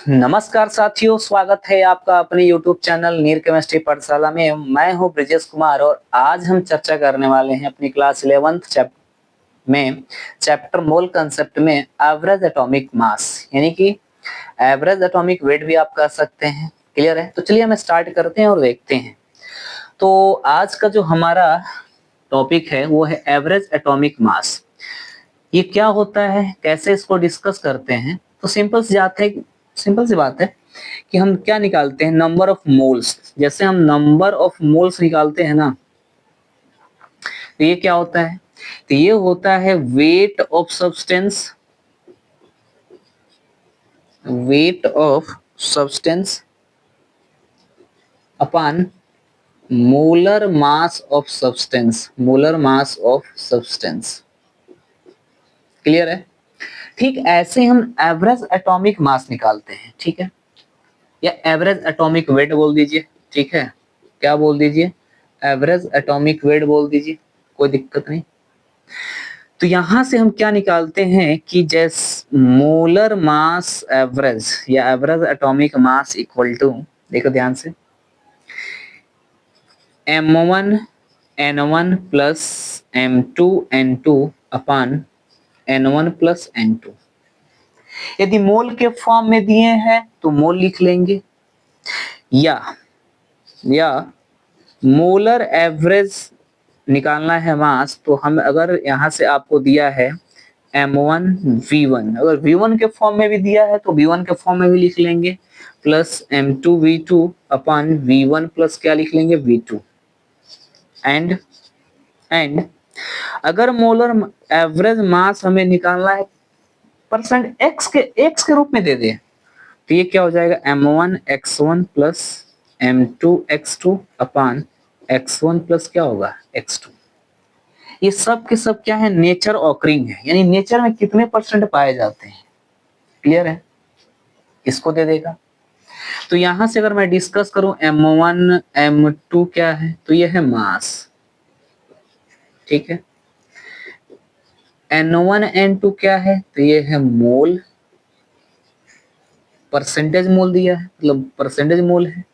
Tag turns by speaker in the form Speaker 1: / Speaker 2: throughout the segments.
Speaker 1: नमस्कार साथियों, स्वागत है आपका अपने YouTube चैनल नीर केमिस्ट्री पाठशाला में। मैं हूं ब्रिजेश कुमार और आज हम चर्चा करने वाले हैं अपनी क्लास 11th में चैप्टर मोल कंसेप्ट में एवरेज एटॉमिक मास, यानी कि एवरेज एटॉमिक वेट भी आप कह सकते हैं। क्लियर है? तो चलिए हम स्टार्ट करते हैं और देखते हैं। तो आज का जो हमारा टॉपिक है वो है एवरेज एटॉमिक मास। ये क्या होता है, कैसे इसको डिस्कस करते हैं? तो सिंपल सी बात है कि हम क्या निकालते हैं, नंबर ऑफ मोल्स। जैसे हम नंबर ऑफ मोल्स निकालते हैं ना, तो ये क्या होता है? तो ये होता है weight of substance, upon molar mass of substance, clear है? ठीक ऐसे हम एवरेज एटॉमिक मास निकालते हैं, ठीक है, या एवरेज एटॉमिक वेट बोल दीजिए, ठीक है। क्या बोल दीजिए? एवरेज एटॉमिक वेट बोल दीजिए, कोई दिक्कत नहीं। तो यहां से हम क्या निकालते हैं कि जैसे मोलर मास एवरेज या average atomic mass equal to, देखो ध्यान से, m1 n1 plus m2 n2 upon n1 plus n2। यदि मोल के फॉर्म में दिए हैं तो मोल लिख लेंगे, या मोलर एवरेज निकालना है मास, तो हम अगर यहां से आपको दिया है m1 v1, अगर v1 के फॉर्म में भी दिया है तो v1 के फॉर्म में भी लिख लेंगे, plus m2 v2 upon v1 plus क्या लिख लेंगे, v2। एंड अगर मोलर एवरेज मास हमें निकालना है परसेंट x के रूप में दे दे, तो ये क्या हो जाएगा, m1 x1 plus m2 x2 upon x1 plus क्या होगा, x2। ये सब के सब क्या है, नेचर ऑकरिंग है, यानी नेचर में कितने परसेंट पाए जाते हैं। क्लियर है? इसको दे देगा। तो यहां से अगर मैं डिस्कस करूं m1 m2 क्या है, तो ये है मास, ठीक है। n1 n2 क्या है, तो ये है मोल, परसेंटेज मोल दिया है, मतलब परसेंटेज मोल है।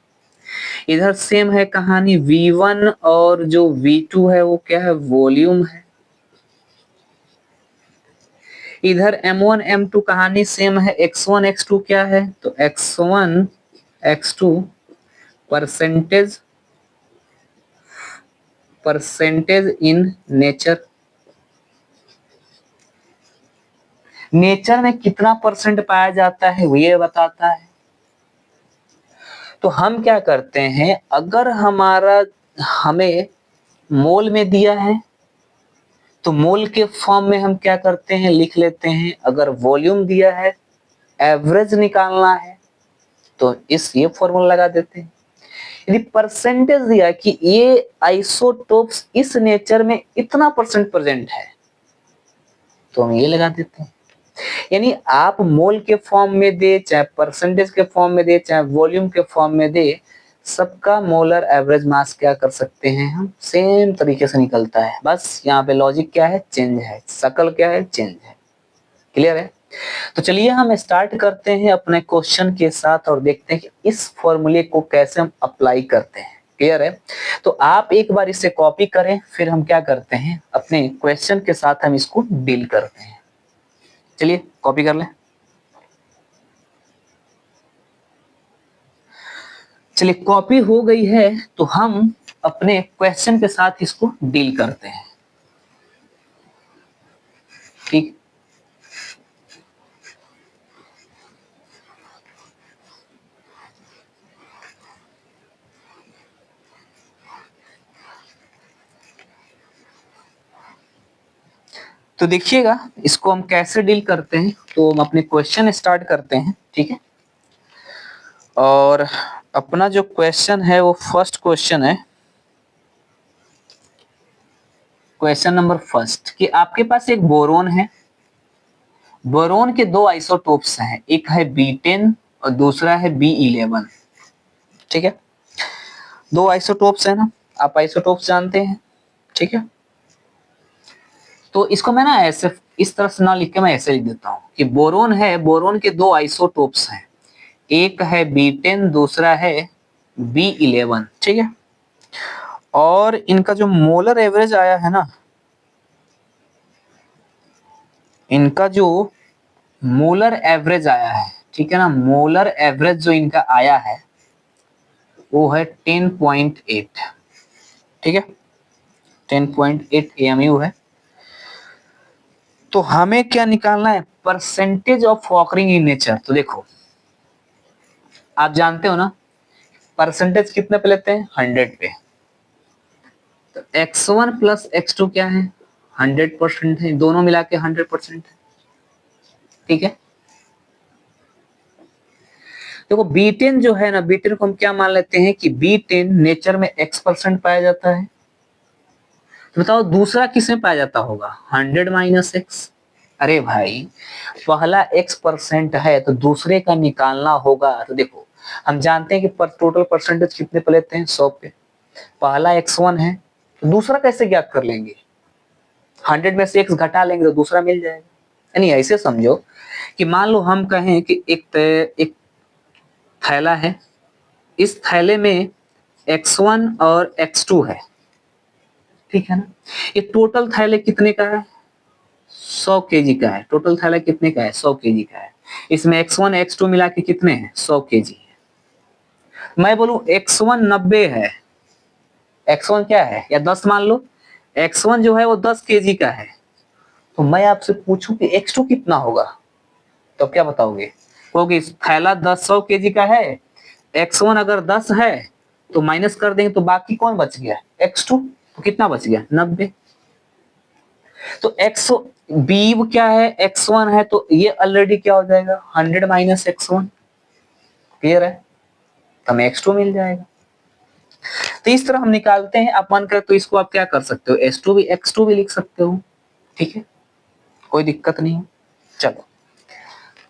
Speaker 1: इधर सेम है कहानी, v1 और जो v2 है वो क्या है, वॉल्यूम है। इधर m1 m2 कहानी सेम है, x1 x2 क्या है, तो x1 x2 percentage in nature. Nature में कितना परसेंट पाया जाता है वो ये बताता है। तो हम क्या करते हैं, अगर हमें मोल में दिया है तो मोल के फॉर्म में हम क्या करते हैं, लिख लेते हैं। अगर वॉल्यूम दिया है, एवरेज निकालना है, तो ये फॉर्मूला लगा देते हैं। यदि परसेंटेज दिया कि ये आइसोटोप्स इस नेचर में इतना परसेंट प्रेजेंट है, तो हम ये लगा देते हैं। यानी आप मोल के फॉर्म में दे, चाहे परसेंटेज के फॉर्म में दे, चाहे वॉल्यूम के फॉर्म में दे, सबका मोलर एवरेज मास क्या कर सकते हैं, हम सेम तरीके से निकलता है। बस यहाँ पे लॉजिक क्या है, चेंज है, शकल क्या है, चेंज है। क्लियर है? तो चलिए हम स्टार्ट करते हैं अपने क्वेश्चन के साथ और देखते हैं कि इस फॉर्मूले को कैसे हम अप्लाई करते हैं। क्लियर है? तो आप एक बार इसे कॉपी करें, फिर हम क्या करते हैं, अपने क्वेश्चन के साथ हम इसको डील करते हैं। चलिए कॉपी कर लें। चलिए कॉपी हो गई है, तो हम अपने क्वेश्चन के साथ इसको डील करते हैं। ठीक, तो देखिएगा इसको हम कैसे डील करते हैं। तो हम अपने क्वेश्चन स्टार्ट करते हैं, ठीक है। और अपना जो क्वेश्चन है वो फर्स्ट क्वेश्चन है, क्वेश्चन नंबर फर्स्ट, कि आपके पास एक बोरोन है। बोरोन के दो आइसोटोप्स हैं, एक है B10 और दूसरा है B11, ठीक है। दो आइसोटोप्स है ना, आप आइसोटोप्स जानते हैं, ठीक है। तो इसको मैं ना इस तरह से ना लिख के मैं ऐसे लिख देता हूं कि बोरोन है, बोरोन के दो आइसोटोप्स हैं, एक है B10, दूसरा है B11, ठीक है। और इनका जो मोलर एवरेज आया है ना, इनका जो मोलर एवरेज आया है, ठीक है ना, मोलर एवरेज जो इनका आया है वो है 10.8, ठीक है, 10.8 AMU है। तो हमें क्या निकालना है, percentage of occurring in nature. तो देखो आप जानते हो ना परसेंटेज कितने पे लेते हैं, 100 पे। तो x1 प्लस x2 क्या है, 100% है, दोनों मिला के 100% है, ठीक है। देखो B10 जो है ना, B10 को हम क्या मान लेते हैं कि B10 नेचर में x% पाया जाता है। तो बताओ दूसरा किस में पाया जाता होगा, 100 माइनस एक्स। अरे भाई पहला x% है तो दूसरे का निकालना होगा। तो देखो हम जानते हैं कि टोटल परसेंटेज कितने पे लेते हैं, 100 पे। पहला x1 है तो दूसरा कैसे ज्ञात कर लेंगे, 100 में से x घटा लेंगे तो दूसरा मिल जाएगा। यानी ऐसे समझो कि मान लो हम कहें कि एक थैला है, इस थैले में x1 और x2 है, ठीक है ना। ये टोटल थैले कितने का है, 100 केजी का है। टोटल थैला कितने का है, 100 केजी का है। इसमें x1 x2 मिला के कितने हैं, 100 केजी है। मैं बोलूं x1 90 है, x1 क्या है, या 10 मान लो, x1 जो है वो 10 केजी का है। तो मैं आपसे पूछूं कि x2 कितना होगा, तो क्या बताओगे, क्योंकि थैला 100 केजी का है, x1 अगर 10 है तो माइनस कर देंगे तो बाकी कौन बच गया, x2। तो कितना बच गया, 90। तो x बी क्या है, x1 है, तो ये ऑलरेडी क्या हो जाएगा, 100 माइनस x1। क्लियर है, तो हमें x2 मिल जाएगा। तो इस तरह हम निकालते हैं। आप मन कर तो इसको आप क्या कर सकते हो, s2 भी x2 भी लिख सकते हो, ठीक है, कोई दिक्कत नहीं है। चलो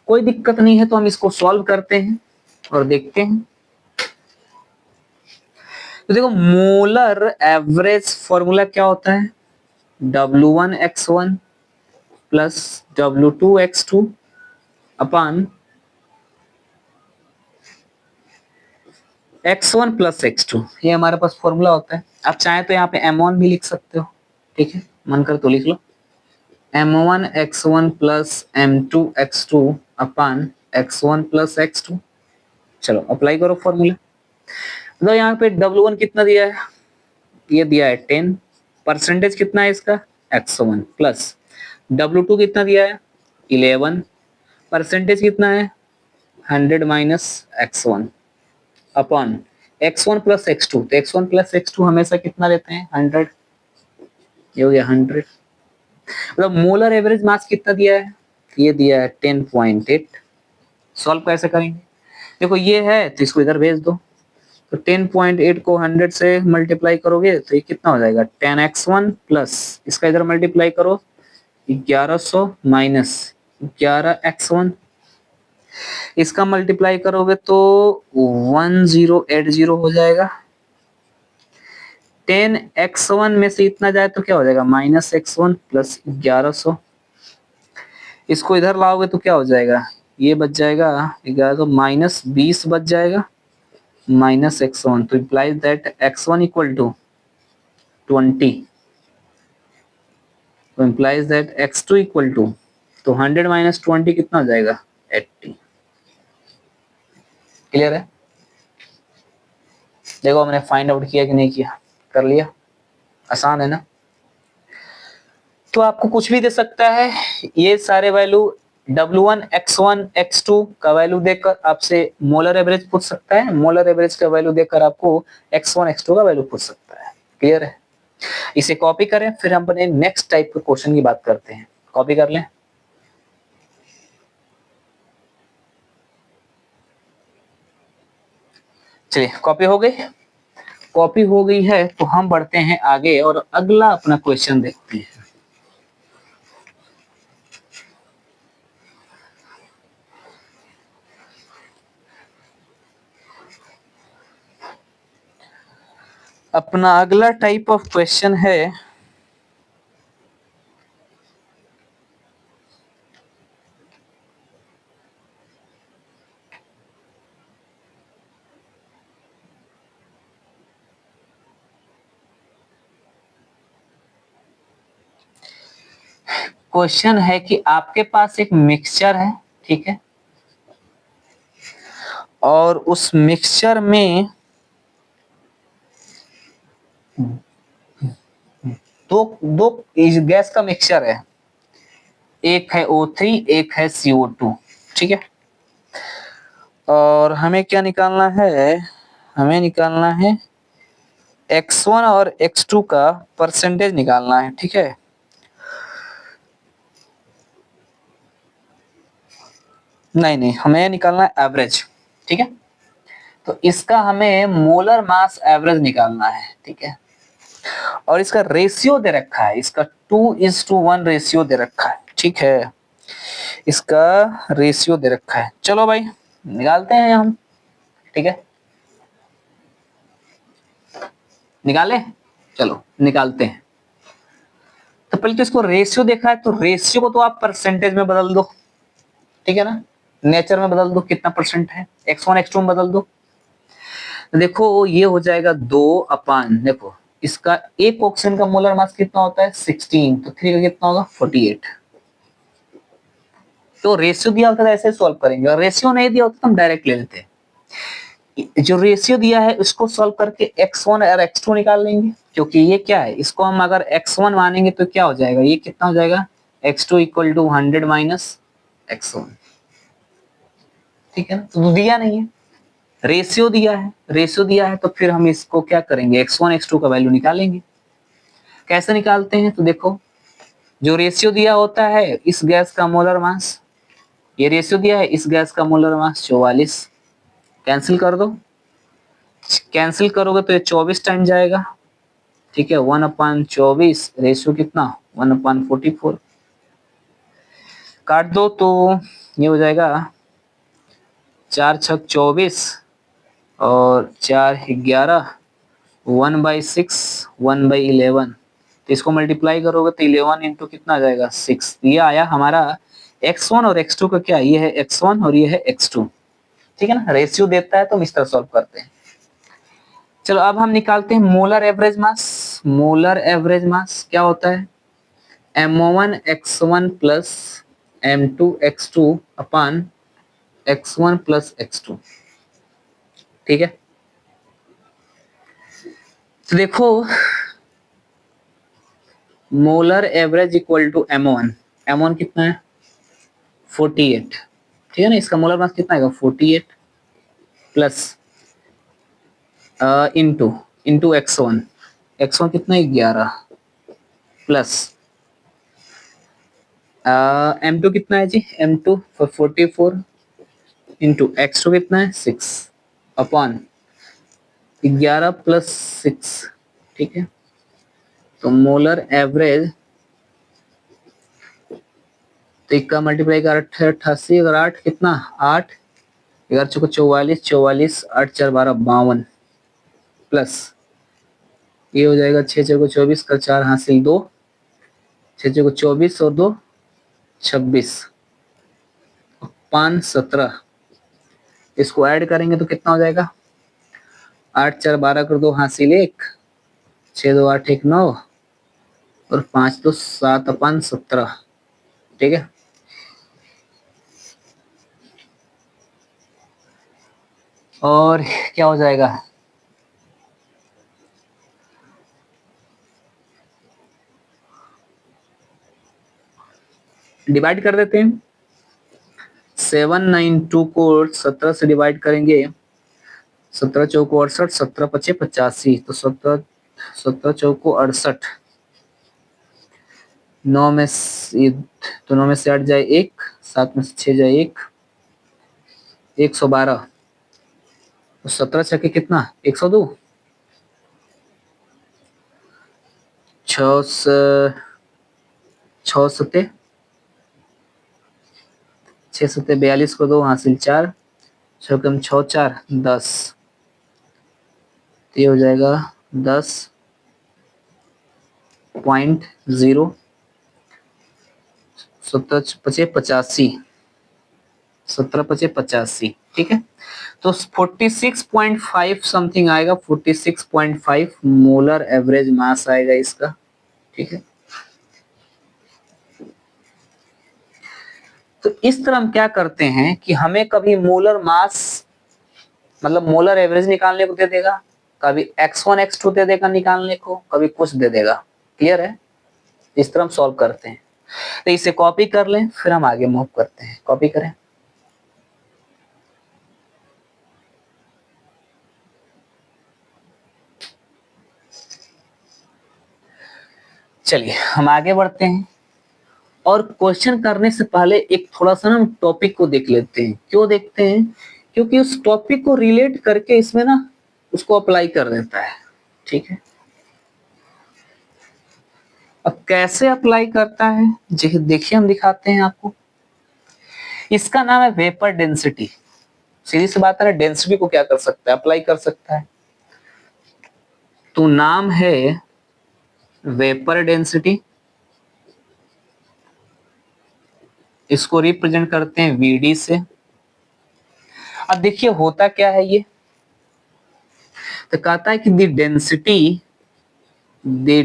Speaker 1: कोई दिक्कत नहीं है, तो हम इसको सॉल्व करते हैं और देखते हैं। तो देखो मोलर एवरेज फॉर्मूला क्या होता है, W1x1 प्लस W2x2 अपान x1 प्लस x2, ये हमारे पास फॉर्मूला होता है। आप चाहे तो यहाँ पे M1 भी लिख सकते हो, ठीक है, मन कर तो लिख लो, M1x1 प्लस M2x2 अपान x1 प्लस x2। चलो अप्लाई करो फॉर्मूला। तो यहाँ पे W1 कितना दिया है, ये दिया है 10, परसेंटेज कितना है इसका, x1 प्लस W2 कितना दिया है, 11, परसेंटेज कितना है, 100 minus x1 upon x1 plus x2। तो x1 प्लस x2 हमेशा कितना लेते हैं, 100, ये हो गया 100। मतलब मोलर एवरेज मास कितना दिया है, ये दिया है 10.8। सॉल्व कैसे करेंगे, देखो ये है तो इसको इधर भेज दो। तो 10.8 को 100 से मल्टीप्लाई करोगे तो ये कितना हो जाएगा, 10x1 प्लस इसका इधर मल्टीप्लाई करो 1100 माइनस 11x1, इसका मल्टीप्लाई करोगे तो 1080 हो जाएगा। 10x1 में से इतना जाए तो क्या हो जाएगा, माइनस x1 प्लस 1100। इसको इधर लाओगे तो क्या हो जाएगा, ये बच जाएगा 1100 माइनस 20 बच जाएगा माइनस x1। तो implies that x1 equal to 20, तो implies that x2 equal to, तो 100 माइनस 20 कितना हो जाएगा, 80। क्लियर है, देखो हमने फाइंड आउट किया कि नहीं किया, कर लिया, आसान है ना। तो आपको कुछ भी दे सकता है, ये सारे वैल्यू W1 x1 x2 का वैल्यू देकर आपसे मोलर एवरेज पूछ सकता है, मोलर एवरेज का वैल्यू देकर आपको x1 x2 का वैल्यू पूछ सकता है। क्लियर है, इसे कॉपी करें, फिर हम अपने नेक्स्ट टाइप के क्वेश्चन की बात करते हैं। कॉपी कर लें, चलिए कॉपी हो गई। कॉपी हो गई है तो हम बढ़ते हैं आगे और अगला अपना क्वेश्चन देखते हैं। अपना अगला टाइप ऑफ क्वेश्चन है, क्वेश्चन है कि आपके पास एक मिक्सचर है, ठीक है, और उस मिक्सचर में दो दो गैस का मिक्सचर है, एक है O3, एक है CO2, ठीक है। और हमें क्या निकालना है, हमें निकालना है x1 और x2 का परसेंटेज निकालना है, ठीक है। नहीं, हमें निकालना है एवरेज, ठीक है। तो इसका हमें मोलर मास एवरेज निकालना है, ठीक है। और इसका रेशियो दे रखा है, इसका 2:1 रेशियो दे रखा है, ठीक है। इसका रेशियो दे रखा है। चलो भाई निकालते हैं हम, ठीक है, निकाले, चलो निकालते हैं। तो पहले तो इसको रेशियो देखा है, तो रेशियो को तो आप परसेंटेज में बदल दो, ठीक है ना, नेचर में बदल दो, कितना परसेंट है, x1 x2 में बदल दो। देखो ये हो जाएगा 2/, देखो इसका एक ऑक्सीजन का मोलर मास कितना होता है 16, तो 3 का कितना होगा 48। तो रेशियो दिया होता है ऐसे सॉल्व करेंगे, और रेशियो नहीं दिया होता तो हम डायरेक्ट ले लेते हैं। जो रेशियो दिया है उसको सॉल्व करके x1 और x2 निकाल लेंगे, क्योंकि ये क्या है, इसको हम अगर x1 मानेंगे तो क्या हो जाएगा, ये कितना हो जाएगा x2 = 100 - x1, ठीक है ना। तो दिया नहीं है, रेशियो दिया है, रेशियो दिया है तो फिर हम इसको क्या करेंगे, x1 x2 का वैल्यू निकालेंगे। कैसे निकालते हैं, तो देखो जो रेशियो दिया होता है इस गैस का मोलर मास, ये रेशियो दिया है इस गैस का मोलर मास 44, कैंसिल कर दो, कैंसिल करोगे तो ये 24 टाइम जाएगा, ठीक है। 1/24 रेशियो कितना 1/44, काट दो तो ये हो जाएगा 4 × 6 = 24 और 4 × 11, 1/6, 1/11, तो इसको मल्टीप्लाई करोगे तो 11 इंटू कितना आ जाएगा 6, ये आया हमारा x1 और x2 का, क्या ये है x1 और ये है x2, ठीक है ना। रेशियो देता है तो हम इस तरह सॉल्व करते हैं। चलो अब हम निकालते हैं molar average mass. Molar average mass क्या होता है, m1 x1 plus m2 x2 अपान x1 प्लस x2, ठीक है। तो देखो molar average equal to m1, m1 कितना है 48, ठीक है ना। इसका मोलर मास कितना आएगा 48 plus into into x1, x1 कितना है 11 प्लस m2 कितना है जी, m2 44 इंटू x2 कितना है 6 अपॉन 11 प्लस 6, ठीक है। तो मोलर एवरेज, तो इक्का मल्टीप्लाई कर 88, अगर 8 कितना 8, 11 × 44, 44, 8 × 4 = 12, 52 प्लस ये हो जाएगा 6 × 4 = 24 का 4 हासिल 2, 6 × 4 = 24 और 2 26, 5 17, इसको ऐड करेंगे तो कितना हो जाएगा 8 × 4 = 12 कर 2 हासिल 1, 6 × 2 = 8, 1 9 और 5 2 7 5 17, ठीक है। और क्या हो जाएगा, डिवाइड कर देते हैं। 792 को 17 से डिवाइड करेंगे, 17 चौको 68, 17 पचे 85, तो 17 चौको 68, 9 में से तो 9 में से 8 जाए 1, 7 में से 6 जाए 1, 112, तो 17 छक्के कितना 102, 6 सत्ते 6 सत्ते 42 को 2 हासिल 4, 6 कम 6 4 10, तो ये हो जाएगा 10.0, 17 पचे 85, 17 पचे 85, ठीक है। तो 46.5 समथिंग आएगा, 46.5 मोलर एवरेज मास आएगा इसका, ठीक है। तो इस तरह हम क्या करते हैं कि हमें कभी मोलर मास मतलब मोलर एवरेज निकालने को दे देगा, कभी x1 x2 दे देगा निकालने को, कभी कुछ दे देगा। क्लियर है? इस तरह हम सॉल्व करते हैं। तो इसे कॉपी कर लें, फिर हम आगे मूव करते हैं। कॉपी करें। चलिए हम आगे बढ़ते हैं, और क्वेश्चन करने से पहले एक थोड़ा सा ना टॉपिक को देख लेते हैं। क्यों देखते हैं? क्योंकि उस टॉपिक को रिलेट करके इसमें ना उसको अप्लाई कर देता है। ठीक है, अब कैसे अप्लाई करता है देखिए, हम दिखाते हैं आपको। इसका नाम है वेपर डेंसिटी। सीधी सी बात है ना, डेंसिटी को क्या कर सकता है, अप्लाई कर सकता है। तो नाम है वेपर डेंसिटी, इसको रिप्रेजेंट करते हैं वीडी से। अब देखिए होता क्या है ये, तो कहता है कि the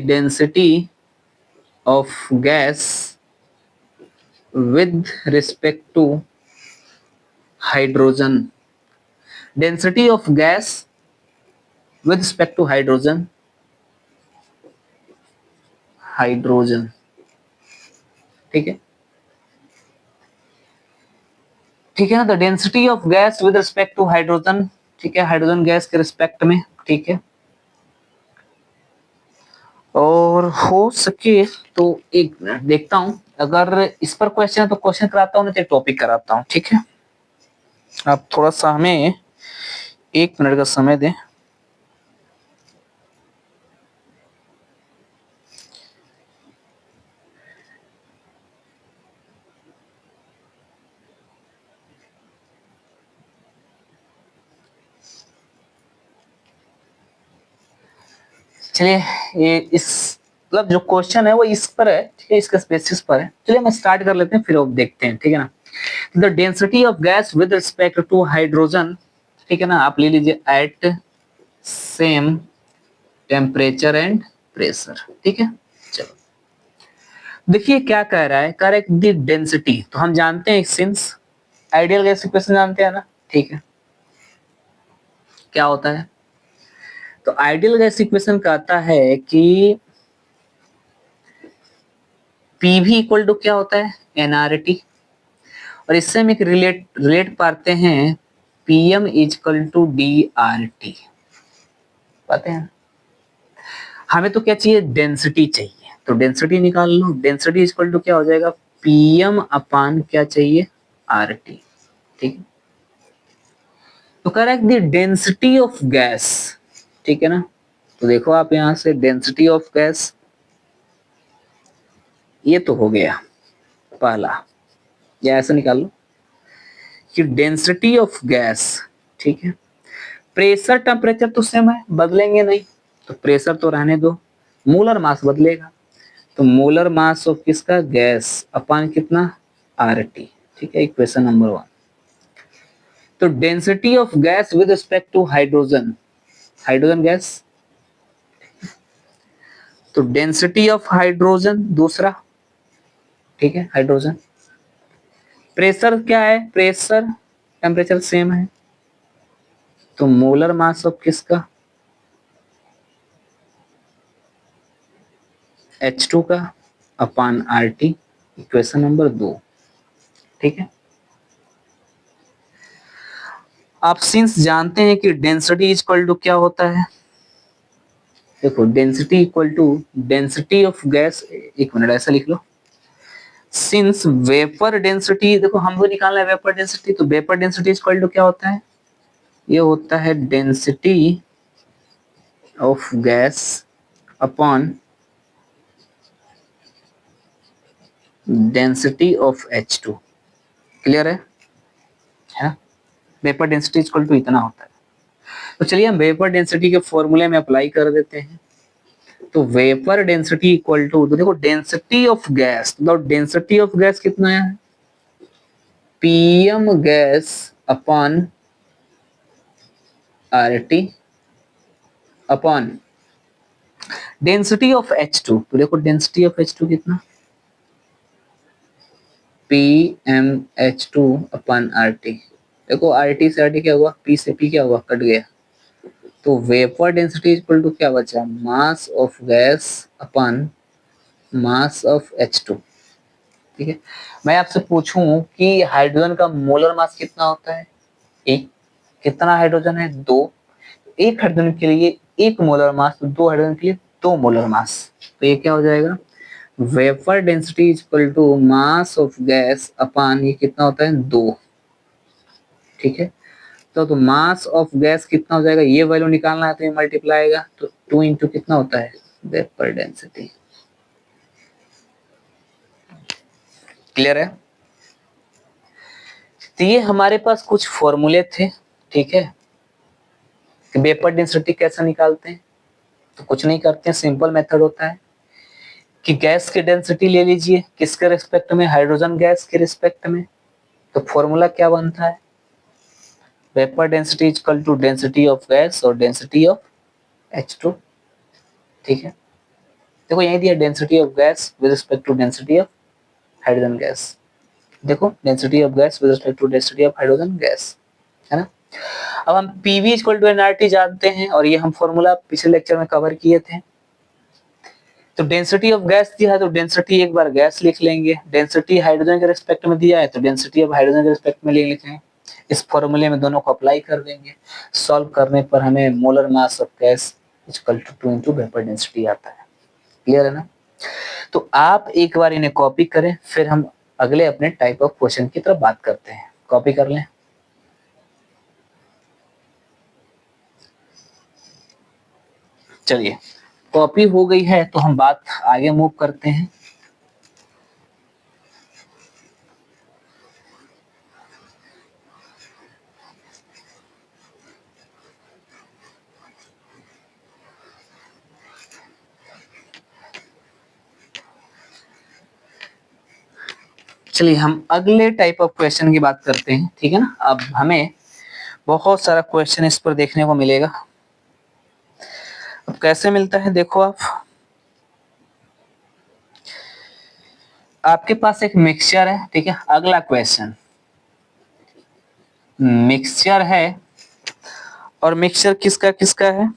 Speaker 1: density of gas with respect to hydrogen, density of gas with respect to hydrogen, ठीक है, ठीक है ना। तो density of gas with respect to hydrogen, ठीक है, हाइड्रोजन गैस के रिस्पेक्ट में, ठीक है। और हो सके तो एक मिनट देखता हूं, अगर इस पर क्वेश्चन है तो क्वेश्चन कराता हूं, नहीं तो टॉपिक कराता हूं। ठीक है, आप थोड़ा सा हमें 1 मिनट का समय दें। चलिए, ये इस मतलब जो क्वेश्चन है वो इस पर है, ठीक है, इसके बेसिस पर है। चलिए हम स्टार्ट कर लेते हैं, फिर अब देखते हैं। ठीक है ना, the density of gas with respect to hydrogen, ठीक है ना, आप ले लीजिए at same temperature and pressure. ठीक है, चलो देखिए क्या कह रहा है, कह रहा है द डेंसिटी, तो हम जानते हैं सिंस आइडियल गैस इक्वेशन जानते हैं ना। ठीक है, क्या होता है, तो आइडियल गैस इक्वेशन कहता है कि पीवी इक्वल टू क्या होता है, एनआरटी, और इससे हम एक रिलेट पाते हैं, PM equal to D R T. पाते हैं, हमें तो क्या चाहिए, डेंसिटी चाहिए, तो डेंसिटी निकाल लो। डेंसिटी इजकल टू क्या हो जाएगा, पीएम अपान क्या चाहिए, आर टी। ठीक है, तो कह रहा है डेंसिटी ऑफ गैस, ठीक है ना। तो देखो आप यहां से डेंसिटी ऑफ गैस, ये तो हो गया पहला, या ऐसा निकाल लो कि डेंसिटी ऑफ गैस, ठीक है, प्रेशर टेम्परेचर तो सेम है, बदलेंगे नहीं, तो प्रेशर तो रहने दो, मोलर मास बदलेगा, तो मोलर मास ऑफ किसका, गैस, अपान कितना, आर टी। ठीक है, इक्वेशन नंबर 1। तो density of gas with respect to hydrogen, hydrogen gas, तो डेंसिटी ऑफ हाइड्रोजन दूसरा, ठीक है, हाइड्रोजन, प्रेशर क्या है, प्रेशर टेम्परेचर सेम है, तो मोलर मास ऑफ किसका, H2 का, upon R T, equation number 2। ठीक है, आप सिंस जानते हैं कि डेंसिटी इक्वल टू क्या होता है, देखो density equal to density of gas, 1 minute ऐसा लिख लो, सिंस वेपर डेंसिटी, देखो हमको निकालना है वेपर डेंसिटी, तो वेपर डेंसिटी इक्वल टू क्या होता है, ये होता है density of gas upon density of H2। Clear है ना, वेपर डेंसिटी इक्वल टू इतना होता है। तो चलिए हम वेपर डेंसिटी के फॉर्मूले में अप्लाई कर देते हैं। तो वेपर डेंसिटी इक्वल टू, तो देखो डेंसिटी ऑफ गैस, तो डेंसिटी ऑफ गैस कितना है, PM gas upon R T upon density of H2। तो देखो डेंसिटी ऑफ H2 कितना, PmH2 अपन RT। देखो RT से RT क्या हुआ, P से P क्या हुआ, कट गया। तो वेपर डेंसिटी इक्वल टू क्या बचा, मास of gas upon mass of H2। ठीक है, मैं आपसे पूछूं कि हाइड्रोजन का मोलर मास कितना होता है, एक। कितना हाइड्रोजन है, दो। एक हाइड्रोजन के लिए एक मोलर मास, तो दो हाइड्रोजन के लिए दो मोलर मास। तो ये क्या हो जाएगा, vapour density equal to mass of gas अपान ये कितना होता है, दो। ठीक है, तो मास ऑफ गैस कितना हो जाएगा, ये वैल्यू निकालना है तो ये मल्टीप्लाई आएगा, तो 2 इंटू कितना होता है, वेपर डेंसिटी। क्लियर है। तो ये हमारे पास कुछ फॉर्मूले थे। ठीक है, कि वेपर डेंसिटी कैसे निकालते हैं, तो कुछ नहीं करते हैं, सिंपल मेथड होता है कि गैस की डेंसिटी ले लीजिए, किसके रिस्पेक्ट में, हाइड्रोजन गैस के रिस्पेक्ट में। तो फॉर्मूला क्या बनता है, vapour density equal to density of gas और डेंसिटी ऑफ H2। ठीक है, देखो यही दिया, density of gas with respect to density of hydrogen gas. देखो density of gas with respect to density of hydrogen gas, है ना। अब हम PV इक्वल टू nRT जानते हैं, और ये हम फॉर्मूला पिछले लेक्चर में कवर किए थे। तो डेंसिटी ऑफ गैस दिया है तो डेंसिटी एक बार गैस लिख लेंगे, डेंसिटी हाइड्रोजन के रिस्पेक्ट में दिया है तो डेंसिटी ऑफ हाइड्रोजन के रिस्पेक्ट में लिखेंगे। इस फॉर्मूले में दोनों को अप्लाई कर देंगे, सॉल्व करने पर हमें molar mass of gas equal to 2 into vapour density आता है। क्लियर है ना। तो आप एक बार इन्हें कॉपी करें, फिर हम अगले अपने टाइप ऑफ क्वेश्चन की तरफ बात करते हैं। कॉपी कर लें। चलिए, कॉपी हो गई है तो हम बात आगे मूव करते हैं। चलिए हम अगले टाइप ऑफ क्वेश्चन की बात करते हैं। ठीक है ना, अब हमें बहुत सारा क्वेश्चन इस पर देखने को मिलेगा। अब कैसे मिलता है, देखो आपके पास एक मिक्सचर है। ठीक है, अगला क्वेश्चन मिक्सचर है, और मिक्सचर किसका किसका है,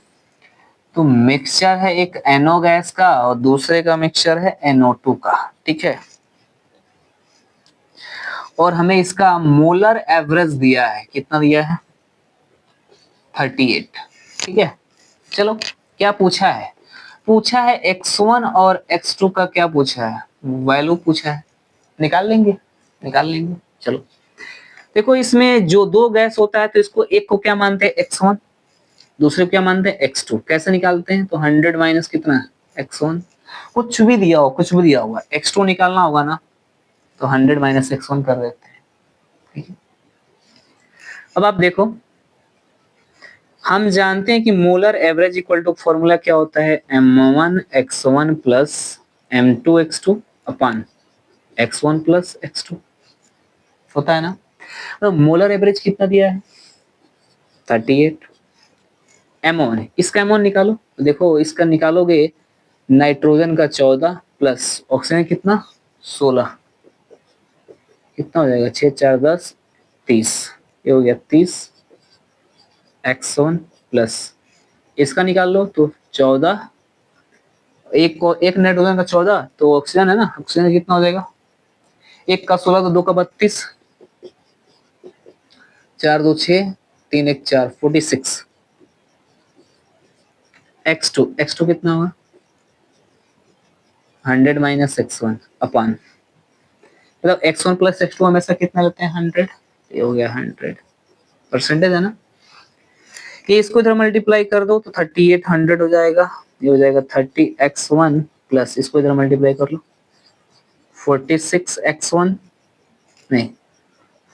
Speaker 1: तो मिक्सचर है एक NO गैस का और दूसरे का मिक्सचर है NO2 का। ठीक है, और हमें इसका मोलर एवरेज दिया है, कितना दिया है, 38। ठीक है, चलो क्या पूछा है, पूछा है X1 और X2 का क्या पूछा है, वैल्यू पूछा है। निकाल लेंगे, निकाल लेंगे। चलो देखो, इसमें जो दो गैस होता है तो इसको एक को क्या मानते हैं, X1, दूसरे को क्या मानते हैं, X2। कैसे निकालते हैं, तो 100 माइनस कितना, X1। कुछ भी दिया हो, कुछ भी दिया होगा, X2 निकालना होगा ना, तो 100 माइनस X1 कर देते हैं। ठीक है, अब आप देखो, हम जानते हैं कि molar average equal to formula क्या होता है, M1 X1 plus M2 X2 अपान X1 प्लस X2 होता है ना। तो मोलर एवरेज कितना दिया है, 38। एमोन है, इसका एमोन निकालो, तो देखो इसका निकालोगे, नाइट्रोजन का 14 प्लस ऑक्सीजन कितना 16, कितना हो जाएगा, 6 4 10 30, ये हो गया 30 X1 प्लस इसका निकाल लो तो 14, एक को एक नाइट्रोजन का 14 तो ऑक्सीजन है ना, ऑक्सीजन कितना हो जाएगा, एक का 16 तो दो का 32, 4 2 6 3 1 4 46। X2 कितना होगा, 100 माइनस X1 अपान, मतलब X1 प्लस X2 हमेशा कितना लेते हैं, 100। ये हो गया 100 परसेंटेज है ना। ये इसको इधर मल्टीप्लाई कर दो तो 38 100 हो जाएगा, ये हो जाएगा 30 X1 प्लस इसको इधर मल्टीप्लाई कर लो 46 X1, नहीं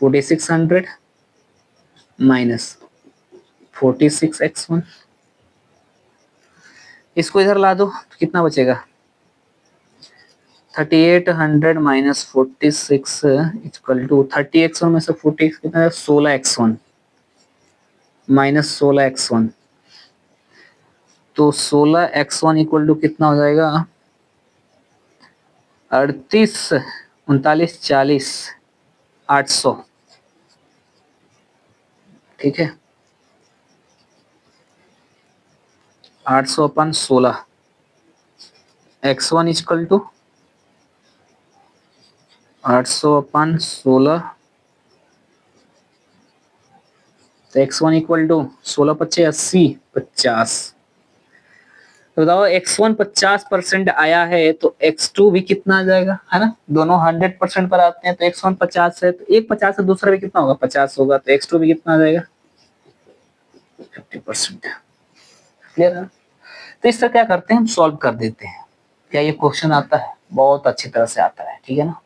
Speaker 1: 4600 माइनस 46 X1, इसको इधर ला दो तो कितना बचेगा, 3800 माइनस 46 इक्वल टू 30 X1 में से 40 कितना, 16 X1 माइनस 16 X1, तो 16 X1 इक्वल टू कितना हो जाएगा, 38 39, 40, 800, ठीक है, 800 अपन 16, x1 इक्वल टू 800 अपन 16, तो x1 इक्वल टू 16 पच्चे 80, 50। तो बताओ x1 50% आया है तो x2 भी कितना आ जाएगा, है ना, दोनों 100% पर आते हैं, तो x1 50 है तो एक 50 है, दूसरा भी कितना होगा 50 होगा, तो x2 भी कितना आ जाएगा 50%। क्लियर है। तो इस तरह क्या करते हैं हम सॉल्व कर देते हैं। क्या ये क्वेश्चन आता है? बहुत अच्छी तरह से आता है, ठीक है ना,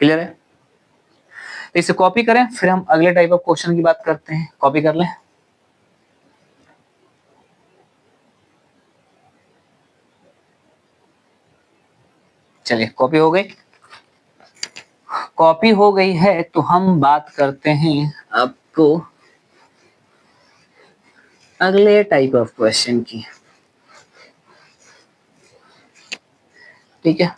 Speaker 1: क्लियर है। तो इसे कॉपी करें, फिर हम अगले टाइप ऑफ क्वेश्चन की बात करते हैं। कॉपी कर लें, चलिए कॉपी हो गई। कॉपी हो गई है तो हम बात करते हैं आपको अगले टाइप ऑफ क्वेश्चन की, ठीक है।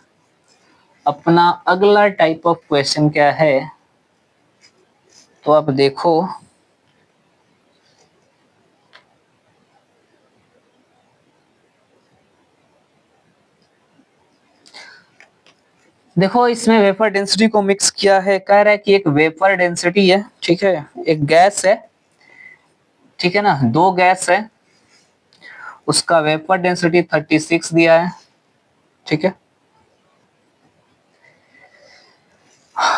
Speaker 1: अपना अगला टाइप ऑफ क्वेश्चन क्या है, तो आप देखो, देखो इसमें वेपर डेंसिटी को मिक्स किया है। कह रहा है कि एक वेपर डेंसिटी है, ठीक है, एक गैस है, ठीक है ना, दो गैस है, उसका वेपर डेंसिटी 36 दिया है, ठीक है,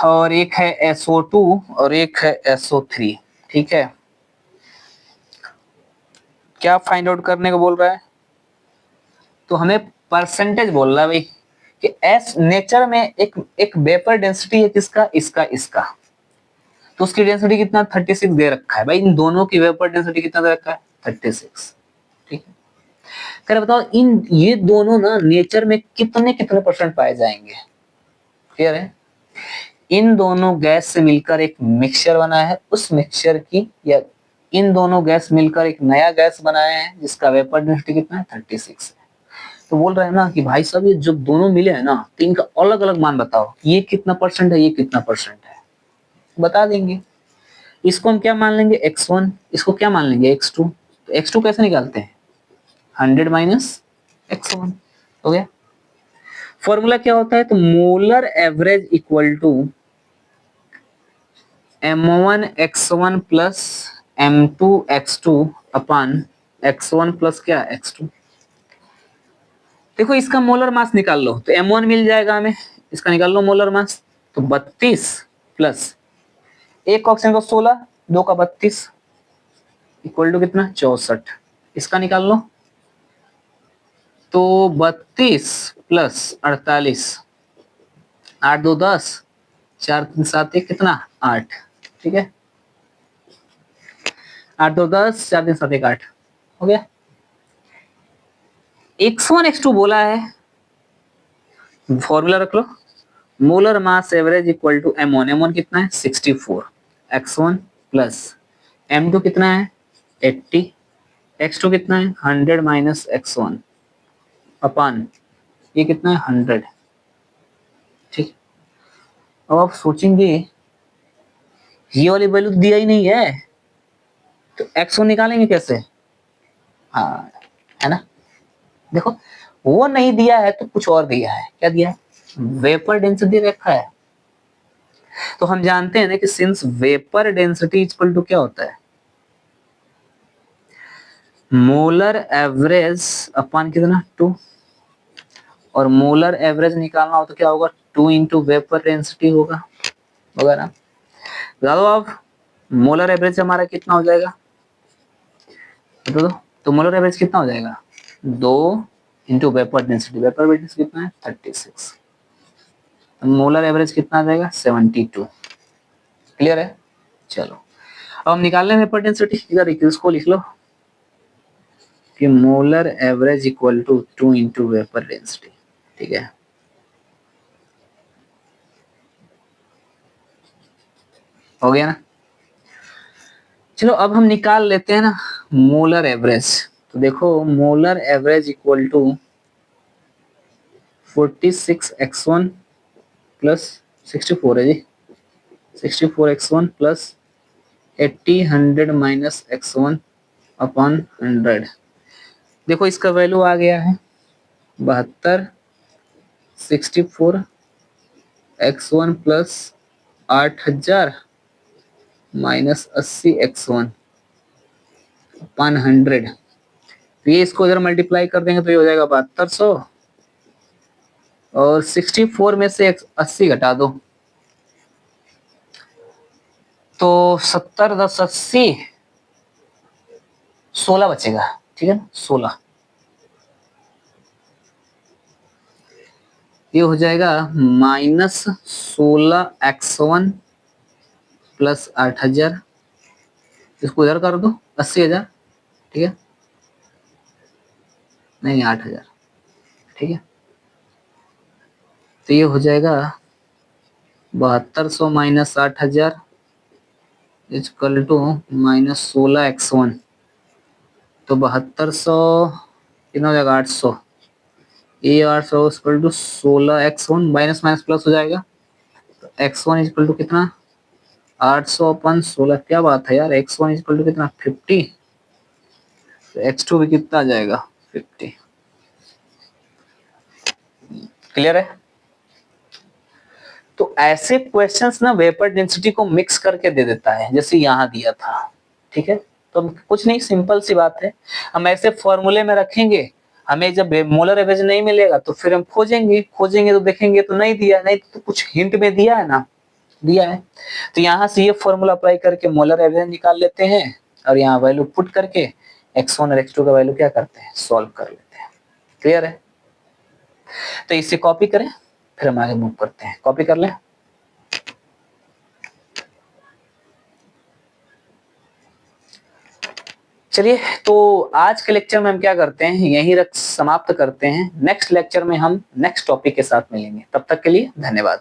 Speaker 1: और एक है SO2 और एक है SO3, ठीक है। क्या फाइंड आउट करने को बोल रहा है, तो हमें परसेंटेज बोल रहा है भाई कि एस नेचर में एक वेपर डेंसिटी है किसका, इसका, इसका, तो उसकी डेंसिटी कितना 36 दे रखा है भाई, इन दोनों की वेपर डेंसिटी कितना दे रखा है 36, ठीक है। कर बताओ इन ये दोनों ना नेचर में कितने कितने परसेंट पाए जाएंगे। क्लियर है। इन दोनों गैस से मिलकर एक मिक्सचर बना है, उस मिक्सचर की, या इन दोनों गैस मिलकर एक नया गैस बनाया है जिसका वेपर डेंसिटी कितना है 36 है। तो बोल रहे हैं ना कि भाई साहब ये जब दोनों मिले हैं ना तो इनका अलग अलग मान बताओ, ये कितना परसेंट है, ये कितना परसेंट है, बता देंगे। इसको हम क्या मान लेंगे x1, इसको क्या मान लेंगे x2, तो x2 कैसे निकालते हैं 100 माइनस x1, हो गया। फॉर्मूला क्या होता है, तो molar average equal to m1 x1 plus m2 x2 upon x1 plus क्या x2। देखो इसका मोलर मास निकाल लो तो m1 मिल जाएगा हमें, इसका निकाल लो मोलर मास, तो 32 प्लस एक ऑक्सीजन को 16, दो का 32 इक्वल टू कितना 64, इसका निकाल लो, तो 32 प्लस 48, 8 2 10, 4 3 7 1 कितना 8, ठीक है, 8 2 10, 4 3 7 1 8, हो गया। x1 x2 बोला है, फॉर्मूला रख लो, molar mass average equal to m1, m1 कितना है 64, x1 प्लस m2 कितना है 80, x2 कितना है 100 माइनस x1 अपान ये कितना है 100, ठीक। अब आप सोचेंगे ये वाली वैल्यू दिया ही नहीं है तो x1 निकालेंगे कैसे, हाँ, है ना। देखो वो नहीं दिया है तो कुछ और दिया है, क्या दिया है, वेपर डेंसिटी रखा है। तो हम जानते हैं ना कि since vapour density equal to क्या होता है मोलर एवरेज अपन कितना 2, और मोलर एवरेज निकालना हो तो क्या होगा 2 इंटू वेपर डेंसिटी होगा, ना। बता दो आप मोलर एवरेज हमारा कितना हो जाएगा, बता दो, तो मोलर एवरेज कितना हो जाएगा 2 into vapour density, vapour density कितना है 36, मोलर एवरेज कितना आ जाएगा 72। क्लियर है। चलो अब हम निकाल लें वेपर डेंसिटी, इधर इसको लिख लो कि molar average equal to 2 into vapour density, ठीक है। हो गया ना। चलो अब हम निकाल लेते हैं ना मोलर एवरेज, तो देखो molar average equal to 46 x1 plus 64 है जी, 64x1 plus 80 100 minus x1 upon 100। देखो इसका वैल्यू आ गया है 72, 64x1 plus 8000 minus 80x1 upon 100। तो ये इसको इधर मल्टीप्लाई कर देंगे तो ये हो जाएगा 7200, और 64 में से 80 घटा दो तो 70 10 80 16 बचेगा, ठीक है ना, 16। ये हो जाएगा माइनस 16x1 प्लस 8000, इसको इधर कर दो 80,000, ठीक है, नहीं 8000, ठीक है। तो ये हो जाएगा 7200 minus 8000 equal to minus 16x1, तो 7200 कितना हो जाएगा 800, ये 800 equal to 16x1 minus minus plus हो जाएगा, तो x1 इक्वल टू कितना 800 अपन 16, क्या बात है यार, x1 इक्वल टू कितना 50, तो x2 भी कितना आ जाएगा 50। क्लियर है। तो ऐसे क्वेश्चंस ना वेपर डेंसिटी को मिक्स करके दे देता है, जैसे यहाँ दिया था, ठीक है। तो कुछ नहीं, सिंपल सी बात है, हम ऐसे फॉर्मूले में रखेंगे, हमें जब मोलर एवरेज नहीं मिलेगा तो फिर हम खोजेंगे तो देखेंगे तो नहीं दिया, नहीं तो कुछ हिंट में दिया है ना, दिया है। तो यहाँ से ये फॉर्मूला अप्लाई करके मोलर एवरेज निकाल लेते हैं, और यहाँ वैल्यू पुट करके x1 और x2 का वैल्यू क्या करते हैं, सॉल्व कर लेते हैं। क्लियर है। तो इसे कॉपी करें, फिर हम आगे मूव करते हैं। कॉपी कर लें। चलिए, तो आज के लेक्चर में हम क्या करते हैं, यहीं समाप्त करते हैं। नेक्स्ट लेक्चर में हम नेक्स्ट टॉपिक के साथ मिलेंगे। तब तक के लिए धन्यवाद।